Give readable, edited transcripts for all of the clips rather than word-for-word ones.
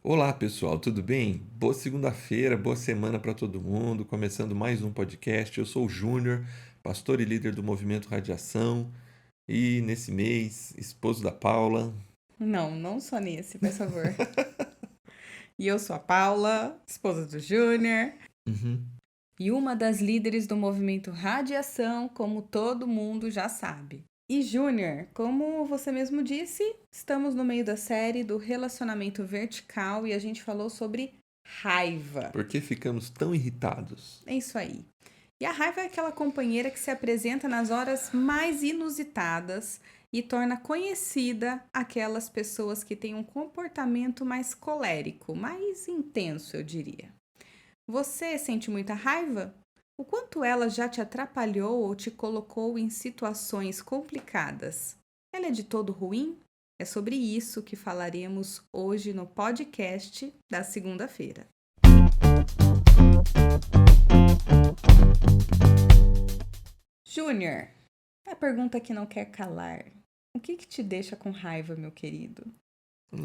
Olá, pessoal, tudo bem? Boa segunda-feira, boa semana para todo mundo. Começando mais um podcast. Eu sou o Júnior, pastor e líder do Movimento Radiação, e nesse mês, esposo da Paula. Não só nesse, por favor. E eu sou a Paula, esposa do Júnior, Uhum. e uma das líderes do movimento Radiação, como todo mundo já sabe. E Júnior, como você mesmo disse, estamos no meio da série do relacionamento vertical e a gente falou sobre raiva. Por que ficamos tão irritados? É isso aí. E a raiva é aquela companheira que se apresenta nas horas mais inusitadas e torna conhecida aquelas pessoas que têm um comportamento mais colérico, mais intenso, eu diria. Você sente muita raiva? O quanto ela já te atrapalhou ou te colocou em situações complicadas? Ela é de todo ruim? É sobre isso que falaremos hoje no podcast da segunda-feira. Júnior, a pergunta que não quer calar. O que te deixa com raiva, meu querido?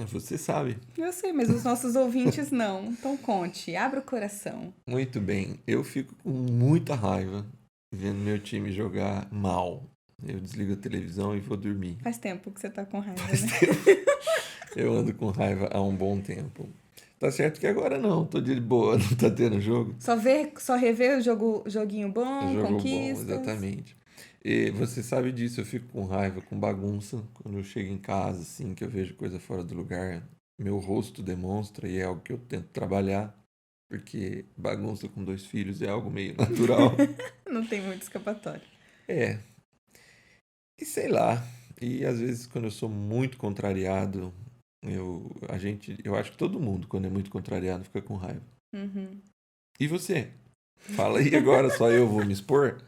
Você sabe. Eu sei, mas os nossos ouvintes não. Então conte, abra o coração. Muito bem, eu fico com muita raiva vendo meu time jogar mal. Eu desligo a televisão e vou dormir. Faz tempo que você tá com raiva, Faz né? tempo. Eu ando com raiva há um bom tempo. Tá certo que agora não, tô de boa, não tá tendo jogo. Só rever o joguinho bom, Jogo bom, conquistas. exatamente. E você sabe disso, eu fico com raiva, com bagunça. Quando eu chego em casa, assim, que eu vejo coisa fora do lugar, meu rosto demonstra e é algo que eu tento trabalhar, porque bagunça com dois filhos é algo meio natural. Não tem muito escapatório. É, e sei lá. E às vezes quando eu sou muito contrariado, eu acho que todo mundo, quando é muito contrariado, fica com raiva. Uhum. E você? Fala aí agora, só eu vou me expor?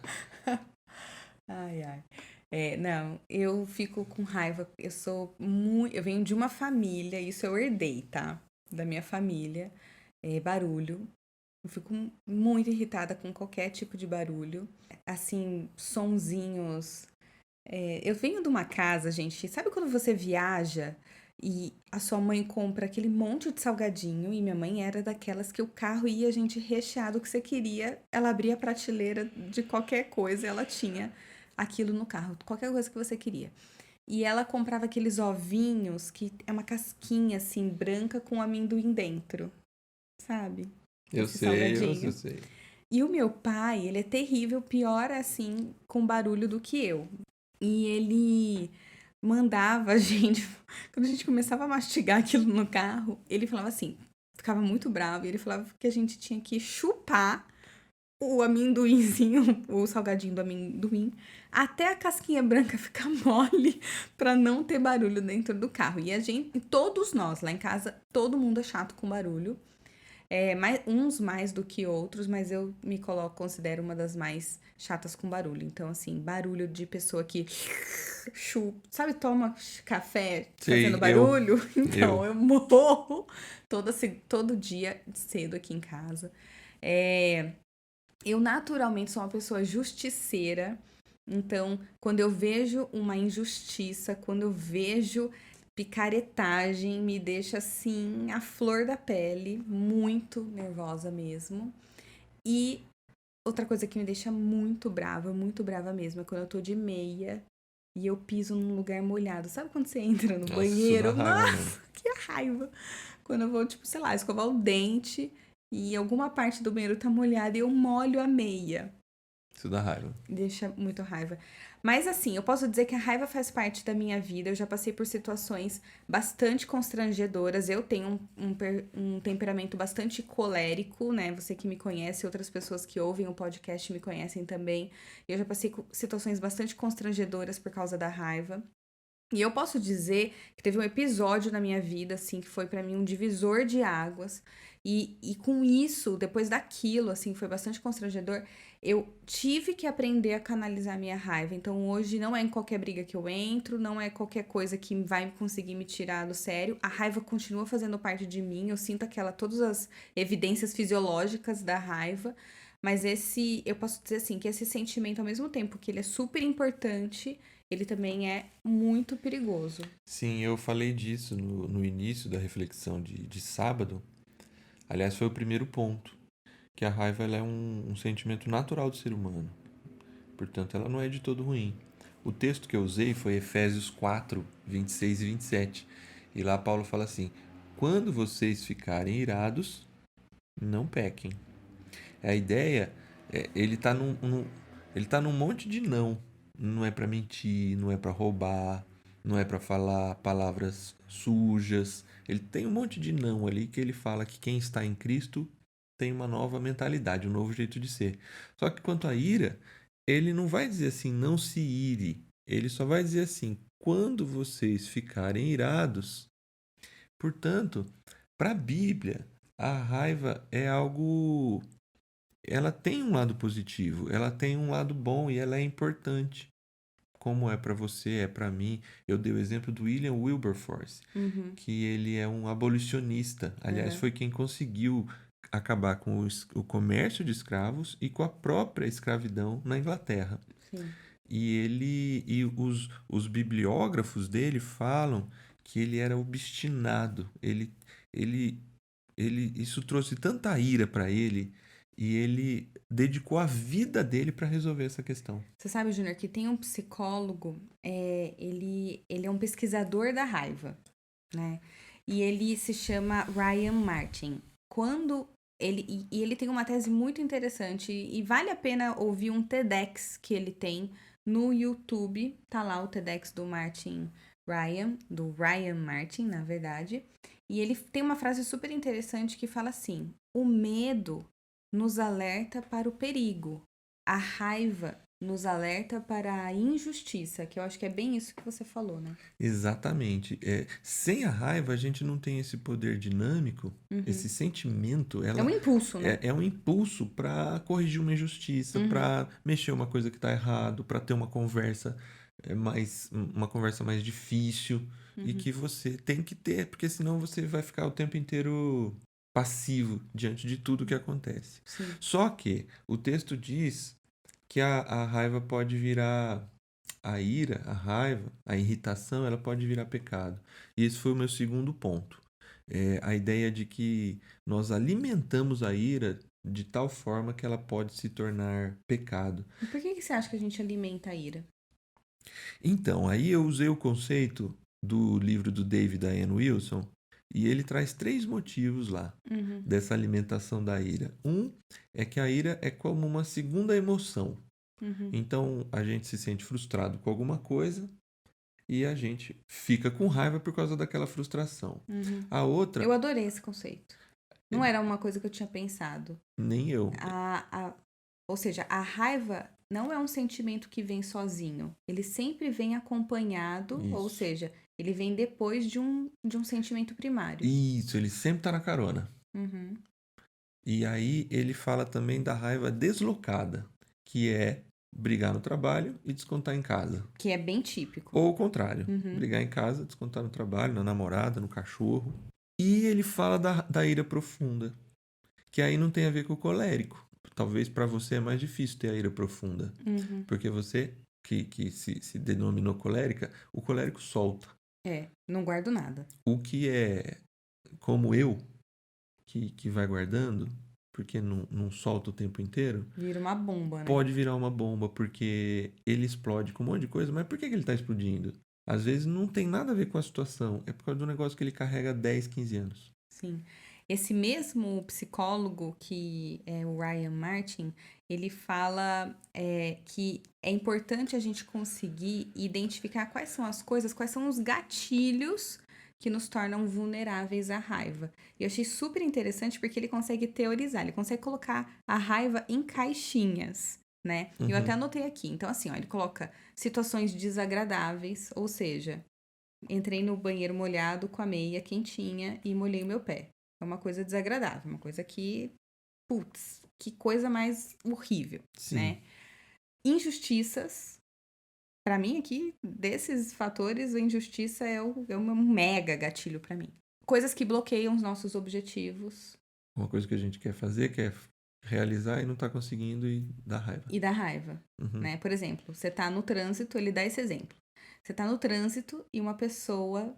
Ai, ai. Não, eu fico com raiva. Eu sou muito. Eu venho de uma família, isso eu herdei, tá? Da minha família. Barulho. Eu fico muito irritada com qualquer tipo de barulho. Assim, sonzinhos. Eu venho de uma casa, gente. Sabe quando você viaja e a sua mãe compra aquele monte de salgadinho? E minha mãe era daquelas que o carro ia, gente, recheado o que você queria. Ela abria a prateleira de qualquer coisa, ela tinha aquilo no carro, qualquer coisa que você queria. E ela comprava aqueles ovinhos que é uma casquinha assim branca com amendoim dentro, sabe? Eu Esse sei, eu salgadinho. sei. E o meu pai, ele é terrível, pior assim, com barulho do que eu. E ele mandava a gente, quando a gente começava a mastigar aquilo no carro, ele falava assim, ficava muito bravo, e ele falava que a gente tinha que chupar o amendoinzinho, o salgadinho do amendoim, até a casquinha branca ficar mole pra não ter barulho dentro do carro. E a gente, todos nós lá em casa, todo mundo é chato com barulho. Uns mais do que outros, mas eu me coloco, considero uma das mais chatas com barulho. Então, assim, barulho de pessoa que chupa, sabe, toma café fazendo Sei, barulho? Então, eu. eu morro todo dia cedo aqui em casa. É, eu naturalmente sou uma pessoa justiceira, então quando eu vejo uma injustiça, quando eu vejo picaretagem, me deixa assim a flor da pele, muito nervosa mesmo. E outra coisa que me deixa muito brava mesmo, é quando eu tô de meia e eu piso num lugar molhado. Sabe quando você entra no Nossa, isso dá banheiro? raiva mesmo. Nossa, que raiva! Quando eu vou, tipo, sei lá, escovar o dente e alguma parte do banheiro tá molhada e eu molho a meia. Isso dá raiva. Deixa muito raiva. Mas assim, eu posso dizer que a raiva faz parte da minha vida. Eu já passei por situações bastante constrangedoras. Eu tenho um temperamento bastante colérico, né? Você que me conhece, outras pessoas que ouvem o podcast me conhecem também. Eu já passei por situações bastante constrangedoras por causa da raiva. E eu posso dizer que teve um episódio na minha vida, assim, que foi pra mim um divisor de águas. E com isso, depois daquilo, assim, foi bastante constrangedor, eu tive que aprender a canalizar minha raiva. Então hoje não é em qualquer briga que eu entro, não é qualquer coisa que vai conseguir me tirar do sério. A raiva continua fazendo parte de mim, eu sinto todas as evidências fisiológicas da raiva. Mas eu posso dizer assim, que esse sentimento, ao mesmo tempo que ele é super importante, ele também é muito perigoso. Sim, eu falei disso no início da reflexão de sábado. Aliás, foi o primeiro ponto, que a raiva ela é um sentimento natural do ser humano. Portanto, ela não é de todo ruim. O texto que eu usei foi Efésios 4, 26 e 27. E lá Paulo fala assim: quando vocês ficarem irados, não pequem. A ideia, ele tá ele tá num monte de não. Não é para mentir, não é para roubar, não é para falar palavras sujas. Ele tem um monte de não ali que ele fala que quem está em Cristo tem uma nova mentalidade, um novo jeito de ser. Só que quanto à ira, ele não vai dizer assim, não se ire. Ele só vai dizer assim, quando vocês ficarem irados. Portanto, para a Bíblia, a raiva é algo. Ela tem um lado positivo, ela tem um lado bom e ela é importante. Como é para você, é para mim. Eu dei o exemplo do William Wilberforce, que ele é um abolicionista. Aliás, foi quem conseguiu acabar com o comércio de escravos e com a própria escravidão na Inglaterra. Sim. Os bibliógrafos dele falam que ele era obstinado. Ele, isso trouxe tanta ira para ele e ele dedicou a vida dele para resolver essa questão. Você sabe, Júnior, que tem um psicólogo, ele é um pesquisador da raiva, né? E ele se chama Ryan Martin. Ele tem uma tese muito interessante e vale a pena ouvir um TEDx que ele tem no YouTube. Tá lá o TEDx do Ryan Martin, na verdade. E ele tem uma frase super interessante que fala assim: o medo nos alerta para o perigo, a raiva nos alerta para a injustiça, que eu acho que é bem isso que você falou, né? Exatamente. Sem a raiva, a gente não tem esse poder dinâmico, esse sentimento. É um impulso, né? É um impulso para corrigir uma injustiça, para mexer uma coisa que está errado, para ter uma conversa uma conversa mais difícil e que você tem que ter, porque senão você vai ficar o tempo inteiro passivo diante de tudo que acontece. Sim. Só que o texto diz que a raiva pode virar a ira, a raiva, a irritação, ela pode virar pecado. E esse foi o meu segundo ponto. A ideia de que nós alimentamos a ira de tal forma que ela pode se tornar pecado. E por que você acha que a gente alimenta a ira? Então, aí eu usei o conceito do livro do David Ian Wilson e ele traz 3 motivos lá dessa alimentação da ira. Um é que a ira é como uma segunda emoção. Então, a gente se sente frustrado com alguma coisa e a gente fica com raiva por causa daquela frustração. A outra... Eu adorei esse conceito. Não era uma coisa que eu tinha pensado. Nem eu. Ou seja, a raiva não é um sentimento que vem sozinho. Ele sempre vem acompanhado, Isso. ou seja, ele vem depois de um sentimento primário. Isso, ele sempre tá na carona. E aí ele fala também da raiva deslocada, que é brigar no trabalho e descontar em casa. Que é bem típico. Ou o contrário, brigar em casa, descontar no trabalho, na namorada, no cachorro. E ele fala da ira profunda, que aí não tem a ver com o colérico. Talvez para você é mais difícil ter a ira profunda. Porque você, que se denominou colérica, o colérico solta. Não guardo nada. O que é como eu, que vai guardando, porque não solta o tempo inteiro. Vira uma bomba, né? Pode virar uma bomba, porque ele explode com um monte de coisa, mas por que ele está explodindo? Às vezes não tem nada a ver com a situação, é por causa do negócio que ele carrega há 10, 15 anos. Sim. Esse mesmo psicólogo que é o Ryan Martin, ele fala que é importante a gente conseguir identificar quais são as coisas, quais são os gatilhos que nos tornam vulneráveis à raiva. E eu achei super interessante porque ele consegue teorizar, ele consegue colocar a raiva em caixinhas, né? Eu até anotei aqui. Então, assim, ó, ele coloca situações desagradáveis, ou seja, entrei no banheiro molhado com a meia quentinha e molhei o meu pé. É uma coisa desagradável, uma coisa que... Putz, que coisa mais horrível, Sim. Né? Injustiças. Pra mim aqui, desses fatores, a injustiça é um mega gatilho pra mim. Coisas que bloqueiam os nossos objetivos. Uma coisa que a gente quer fazer, quer realizar e não tá conseguindo e dá raiva. E dá raiva, né? Por exemplo, você tá no trânsito, ele dá esse exemplo. Você tá no trânsito e uma pessoa,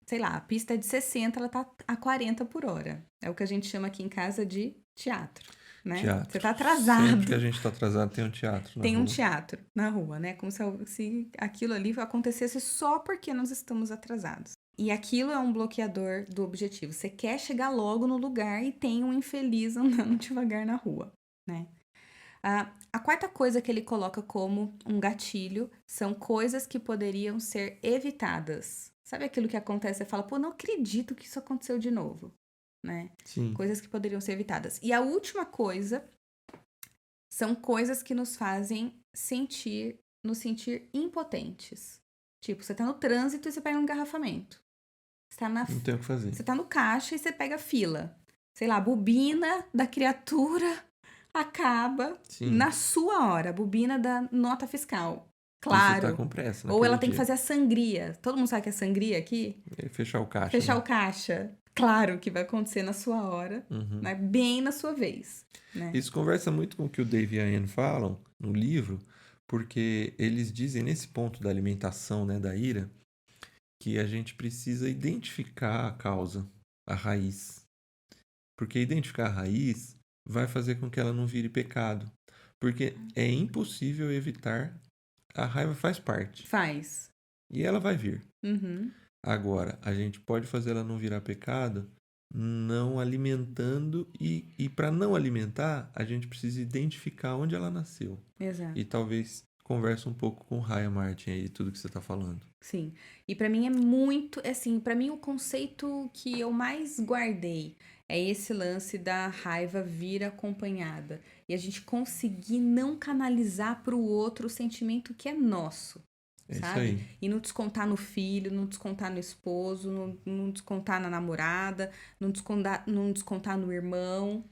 sei lá, a pista é de 60, ela tá a 40 por hora. É o que a gente chama aqui em casa de teatro, né? Você Teatro. tá Sempre que a atrasado, gente tá atrasado, tem um teatro na tem um rua. teatro na rua, né? Como se aquilo ali acontecesse só porque nós estamos atrasados. E aquilo é um bloqueador do objetivo. Você quer chegar logo no lugar e tem um infeliz andando devagar na rua, né? A quarta coisa que ele coloca como um gatilho são coisas que poderiam ser evitadas. Sabe aquilo que acontece? Você fala, pô, não acredito que isso aconteceu de novo, né? Sim. Coisas que poderiam ser evitadas. E a última coisa são coisas que nos fazem nos sentir impotentes. Tipo, você tá no trânsito e você pega um engarrafamento. Não tem o que fazer. Você tá no caixa e você pega fila. Sei lá, a bobina da criatura acaba Sim. na sua hora, a bobina da nota fiscal. E você tá Claro. com pressa Ou ela naquele tem que dia. fazer a sangria. Todo mundo sabe que é sangria aqui? É fechar o caixa, Fechar né? o caixa. Claro que vai acontecer na sua hora, né? Bem na sua vez, né? Isso conversa muito com o que o Dave e a Anne falam no livro, porque eles dizem nesse ponto da alimentação, né, da ira, que a gente precisa identificar a causa, a raiz. Porque identificar a raiz vai fazer com que ela não vire pecado. Porque é impossível evitar, a raiva faz parte. Faz. E ela vai vir. Uhum. Agora, a gente pode fazer ela não virar pecado não alimentando e para não alimentar, a gente precisa identificar onde ela nasceu. Exato. E talvez converse um pouco com Raya Martin aí, tudo que você está falando. Sim. E pra mim é muito, assim, pra mim o conceito que eu mais guardei é esse lance da raiva vir acompanhada. E a gente conseguir não canalizar pro outro o sentimento que é nosso. É isso Sabe? aí. E não descontar no filho, não descontar no esposo, não descontar na namorada, não descontar no irmão.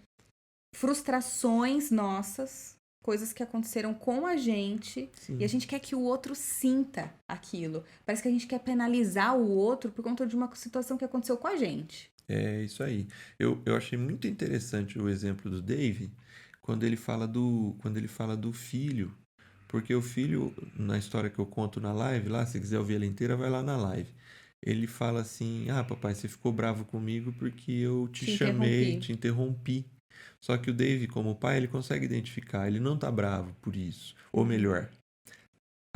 Frustrações nossas, coisas que aconteceram com a gente, Sim. e a gente quer que o outro sinta aquilo. Parece que a gente quer penalizar o outro por conta de uma situação que aconteceu com a gente. É isso aí. Eu achei muito interessante o exemplo do Dave quando ele fala do filho. Porque o filho, na história que eu conto na live, lá, se quiser ouvir ela inteira, vai lá na live. Ele fala assim: Ah, papai, você ficou bravo comigo porque eu te chamei, te interrompi. Só que o Dave, como pai, ele consegue identificar, ele não tá bravo por isso. Ou melhor,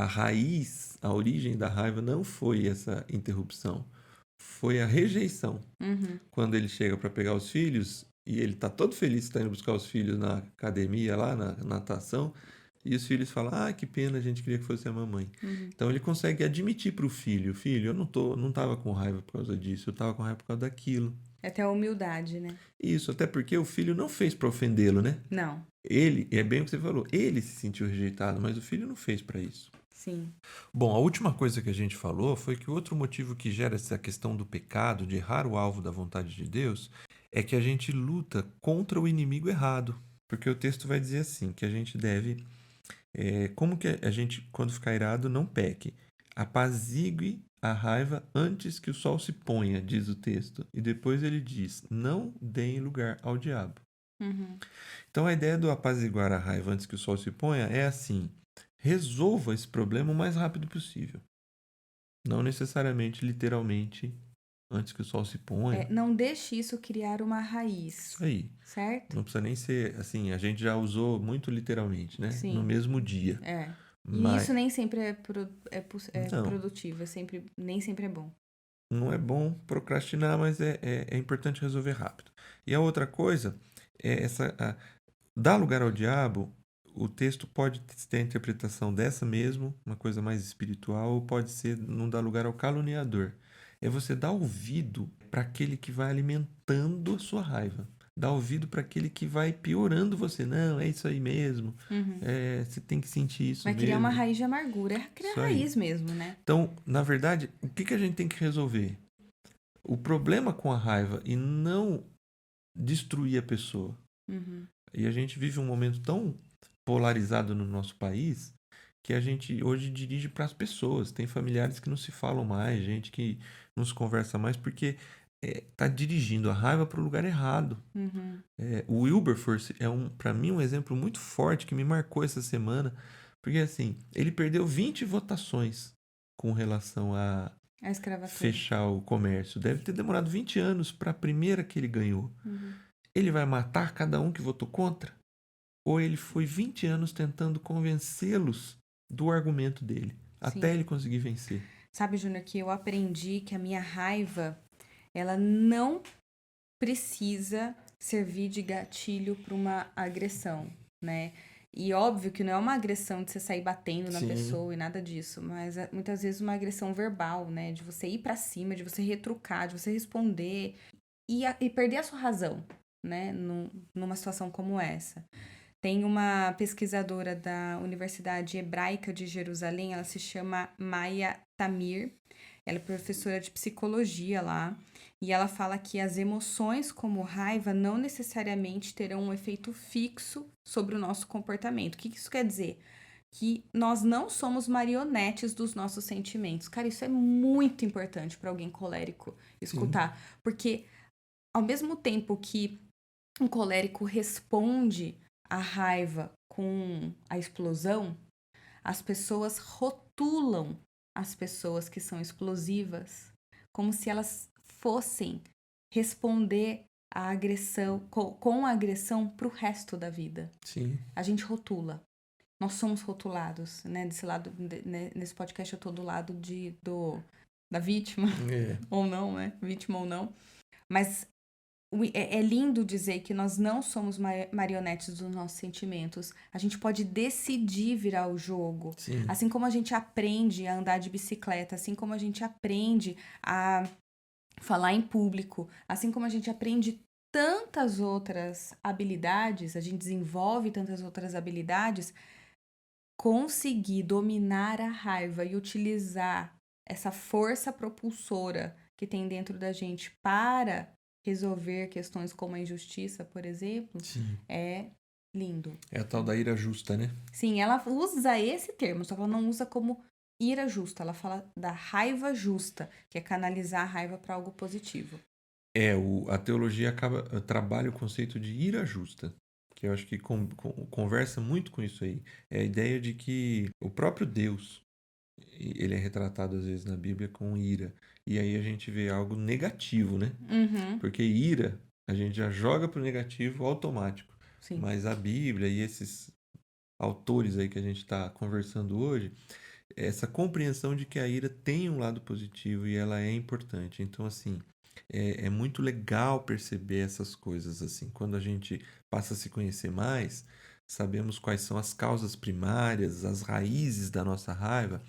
a raiz, a origem da raiva não foi essa interrupção, foi a rejeição. Quando ele chega para pegar os filhos e ele tá todo feliz que tá indo buscar os filhos na academia lá, na natação, e os filhos falam: Ah, que pena, a gente queria que fosse a mamãe. Então ele consegue admitir pro filho: Filho, eu não tava com raiva por causa disso, eu tava com raiva por causa daquilo. É até a humildade, né? Isso, até porque o filho não fez para ofendê-lo, né? Não. Ele, é bem o que você falou, ele se sentiu rejeitado, mas o filho não fez para isso. Sim. Bom, a última coisa que a gente falou foi que o outro motivo que gera essa questão do pecado, de errar o alvo da vontade de Deus, é que a gente luta contra o inimigo errado. Porque o texto vai dizer assim, que a gente deve... como que a gente, quando ficar irado, não peque? Apazigue a raiva antes que o sol se ponha, diz o texto. E depois ele diz, não deem lugar ao diabo. Então a ideia do apaziguar a raiva antes que o sol se ponha é assim: resolva esse problema o mais rápido possível. Não necessariamente, literalmente, antes que o sol se ponha. Não deixe isso criar uma raiz. Isso aí. Certo? Não precisa nem ser assim, a gente já usou muito literalmente, né? Sim. No mesmo dia. E isso nem sempre é Não. produtivo, nem sempre é bom. Não é bom procrastinar, mas é importante resolver rápido. E a outra coisa é dar lugar ao diabo. O texto pode ter a interpretação dessa mesmo, uma coisa mais espiritual, ou pode ser não dar lugar ao caluniador. É você dar ouvido para aquele que vai alimentando a sua raiva. Dar ouvido para aquele que vai piorando você. Não, é isso aí mesmo. Você tem que sentir isso mesmo. Vai criar uma raiz de amargura. É criar Isso aí. raiz mesmo, né? Então, na verdade, o que a gente tem que resolver? O problema com a raiva e não destruir a pessoa. E a gente vive um momento tão polarizado no nosso país que a gente hoje dirige para as pessoas. Tem familiares que não se falam mais, gente que não se conversa mais porque tá dirigindo a raiva para o lugar errado. O Wilberforce é para mim um exemplo muito forte que me marcou essa semana, porque assim, ele perdeu 20 votações com relação a A escravatura. fechar o comércio? Deve ter demorado 20 anos para a primeira que ele ganhou. Ele vai matar cada um que votou contra? Ou ele foi 20 anos tentando convencê-los do argumento dele, até Sim. ele conseguir vencer? Sabe, Júnior, que eu aprendi que a minha raiva, ela não precisa servir de gatilho para uma agressão, né? E óbvio que não é uma agressão de você sair batendo na Sim. pessoa e nada disso, mas é muitas vezes uma agressão verbal, né? De você ir pra cima, de você retrucar, de você responder e perder a sua razão, né? Numa situação como essa. Tem uma pesquisadora da Universidade Hebraica de Jerusalém, ela se chama Maya Tamir, ela é professora de psicologia lá, e ela fala que as emoções como raiva não necessariamente terão um efeito fixo sobre o nosso comportamento. O que isso quer dizer? Que nós não somos marionetes dos nossos sentimentos. Cara, isso é muito importante para alguém colérico escutar, porque ao mesmo tempo que um colérico responde à raiva com a explosão, as pessoas rotulam as pessoas que são explosivas como se elas fossem responder à agressão, com a agressão pro resto da vida. Sim. A gente rotula. Nós somos rotulados, né? Desse lado, nesse podcast eu tô do lado da vítima, ou não, né? Vítima ou não. Mas é lindo dizer que nós não somos marionetes dos nossos sentimentos. A gente pode decidir virar o jogo. Sim. Assim como a gente aprende a andar de bicicleta, assim como a gente aprende a falar em público, assim como a gente aprende tantas outras habilidades, a gente desenvolve tantas outras habilidades, conseguir dominar a raiva e utilizar essa força propulsora que tem dentro da gente para resolver questões como a injustiça, por exemplo, Sim. é lindo. É a tal da ira justa, né? Sim, ela usa esse termo, só que ela não usa como ira justa, ela fala da raiva justa, que é canalizar a raiva para algo positivo. A teologia trabalha o conceito de ira justa, que eu acho que conversa muito com isso aí. É a ideia de que o próprio Deus, ele é retratado às vezes na Bíblia com ira. E aí a gente vê algo negativo, né? Porque ira, a gente já joga pro negativo automático. Sim. Mas a Bíblia e esses autores aí que a gente está conversando hoje, essa compreensão de que a ira tem um lado positivo e ela é importante. Então, assim, é muito legal perceber essas coisas, assim. Quando a gente passa a se conhecer mais, sabemos quais são as causas primárias, as raízes da nossa raiva,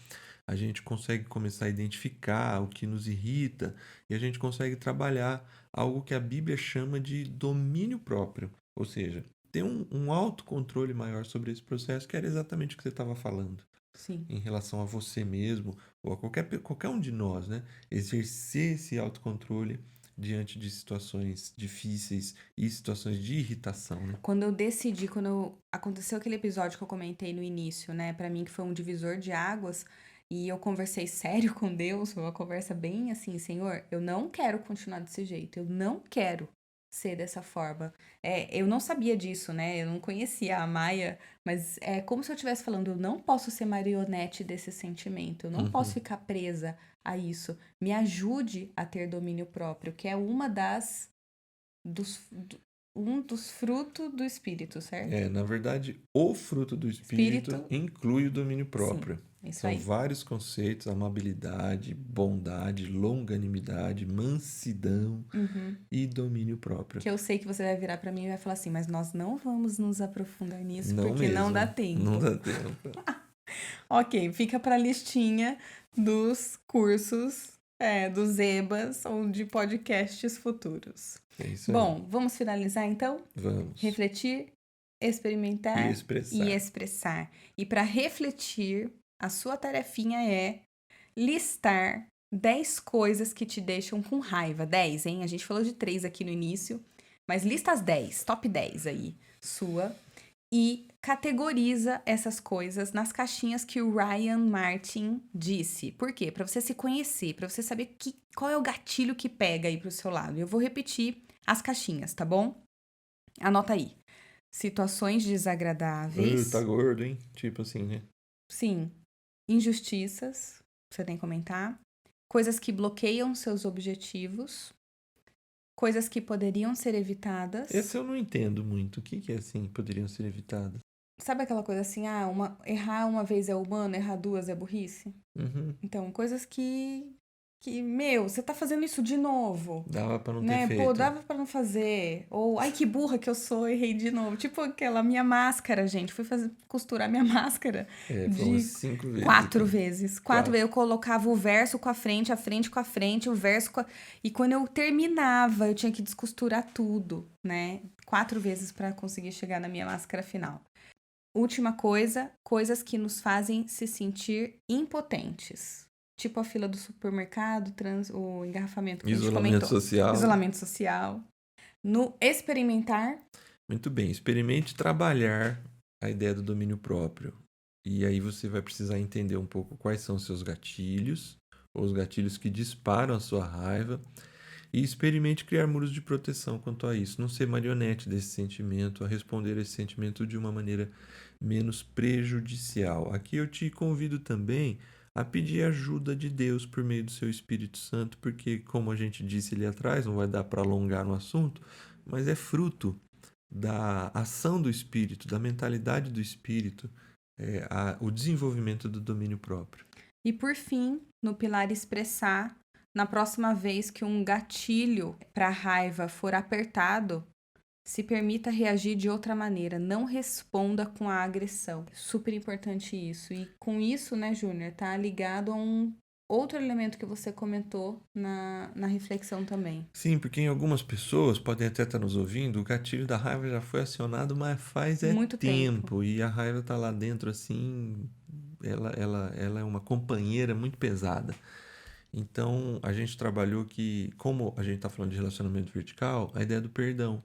a gente consegue começar a identificar o que nos irrita e a gente consegue trabalhar algo que a Bíblia chama de domínio próprio, ou seja, ter um autocontrole maior sobre esse processo, que era exatamente o que você estava falando. Sim. Em relação a você mesmo ou a qualquer um de nós, né? Exercer esse autocontrole diante de situações difíceis e situações de irritação, né? Quando aconteceu aquele episódio que eu comentei no início, né, pra mim que foi um divisor de águas, e eu conversei sério com Deus, foi uma conversa bem assim, Senhor, eu não quero continuar desse jeito, eu não quero ser dessa forma. Eu não sabia disso, né, eu não conhecia a Maia, mas é como se eu estivesse falando, eu não posso ser marionete desse sentimento, eu não posso ficar presa a isso. Me ajude a ter domínio próprio, que é um dos frutos do Espírito, certo? Na verdade, o fruto do Espírito inclui o domínio próprio. Sim, isso São aí. vários conceitos: amabilidade, bondade, longanimidade, mansidão e domínio próprio. Que eu sei que você vai virar pra mim e vai falar assim, mas nós não vamos nos aprofundar nisso Não porque não mesmo, dá tempo. Não dá tempo. Ok, fica pra listinha dos cursos, dos EBAs ou de podcasts futuros. É isso aí. Bom, vamos finalizar então? Vamos. Refletir, experimentar E e expressar. E para refletir, a sua tarefinha é listar 10 coisas que te deixam com raiva. 10, hein? A gente falou de 3 aqui no início, mas lista as 10, top 10 aí, sua. E categoriza essas coisas nas caixinhas que o Ryan Martin disse. Por quê? Para você se conhecer, para você saber qual é o gatilho que pega aí pro seu lado. Eu vou repetir as caixinhas, tá bom? Anota aí. Situações desagradáveis. Tá gordo, hein? Tipo assim, né? Sim. Injustiças. você tem que comentar. Coisas que bloqueiam seus objetivos. Coisas que poderiam ser evitadas. Esse eu não entendo muito. O que é assim, poderiam ser evitadas? Sabe aquela coisa assim, errar uma vez é humano, errar duas é burrice? Uhum. Então, coisas que, você tá fazendo isso de novo. Dava pra não Né? ter Pô, feito. dava pra não fazer. Ou, ai, que burra que eu sou, errei de novo. Tipo aquela minha máscara, gente. Fui costurar minha máscara Foi umas de 5 vezes. 4 aqui. vezes. 4 vezes. Eu colocava o verso com a frente com a frente, o verso com a... E quando eu terminava, eu tinha que descosturar tudo, né? 4 vezes pra conseguir chegar na minha máscara final. Última coisa, coisas que nos fazem se sentir impotentes. Tipo a fila do supermercado, o engarrafamento que a gente comentou. Social. Isolamento social. No experimentar. Muito bem, experimente trabalhar a ideia do domínio próprio. E aí você vai precisar entender um pouco quais são os seus gatilhos, ou os gatilhos que disparam a sua raiva, e experimente criar muros de proteção quanto a isso. Não ser marionete desse sentimento, a responder a esse sentimento de uma maneira menos prejudicial. Aqui eu te convido também a pedir ajuda de Deus por meio do seu Espírito Santo, porque, como a gente disse ali atrás, não vai dar para alongar no assunto, mas é fruto da ação do Espírito, da mentalidade do Espírito, o desenvolvimento do domínio próprio. E por fim, no pilar expressar, na próxima vez que um gatilho para raiva for apertado, se permita reagir de outra maneira, não responda com a agressão. Super importante isso. E com isso, né, Júnior, tá ligado a um outro elemento que você comentou na reflexão também. Sim, porque em algumas pessoas, podem até estar nos ouvindo, o gatilho da raiva já foi acionado, mas faz muito tempo. E a raiva tá lá dentro assim, ela é uma companheira muito pesada. Então, a gente trabalhou que, como a gente está falando de relacionamento vertical, a ideia do perdão,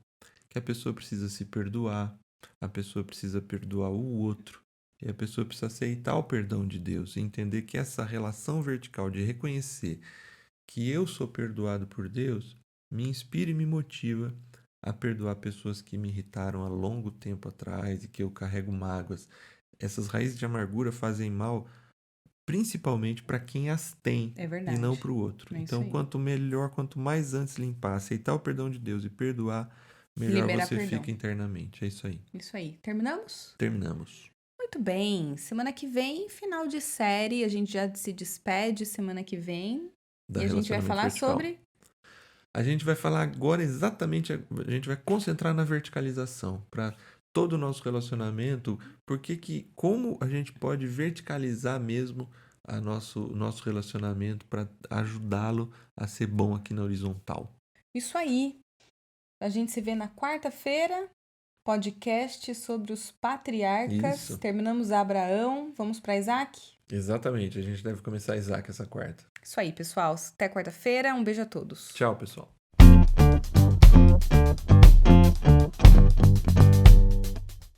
que a pessoa precisa se perdoar, a pessoa precisa perdoar o outro, e a pessoa precisa aceitar o perdão de Deus, e entender que essa relação vertical de reconhecer que eu sou perdoado por Deus, me inspira e me motiva a perdoar pessoas que me irritaram há longo tempo atrás e que eu carrego mágoas. Essas raízes de amargura fazem mal principalmente para quem as tem e não para o outro. Então, quanto melhor, quanto mais antes limpar, aceitar o perdão de Deus e perdoar, melhor liberar você fica internamente. É isso aí. Isso aí. Terminamos? Terminamos. Muito bem. Semana que vem, final de série. A gente já se despede semana que vem. E a gente vai falar sobre... A gente vai falar agora exatamente... A gente vai concentrar na verticalização para todo o nosso relacionamento. Como a gente pode verticalizar mesmo nosso relacionamento para ajudá-lo a ser bom aqui na horizontal. Isso aí. A gente se vê na quarta-feira. Podcast sobre os patriarcas. Isso. Terminamos Abraão. Vamos para Isaac? Exatamente. A gente deve começar Isaac essa quarta. Isso aí, pessoal. Até quarta-feira. Um beijo a todos. Tchau, pessoal.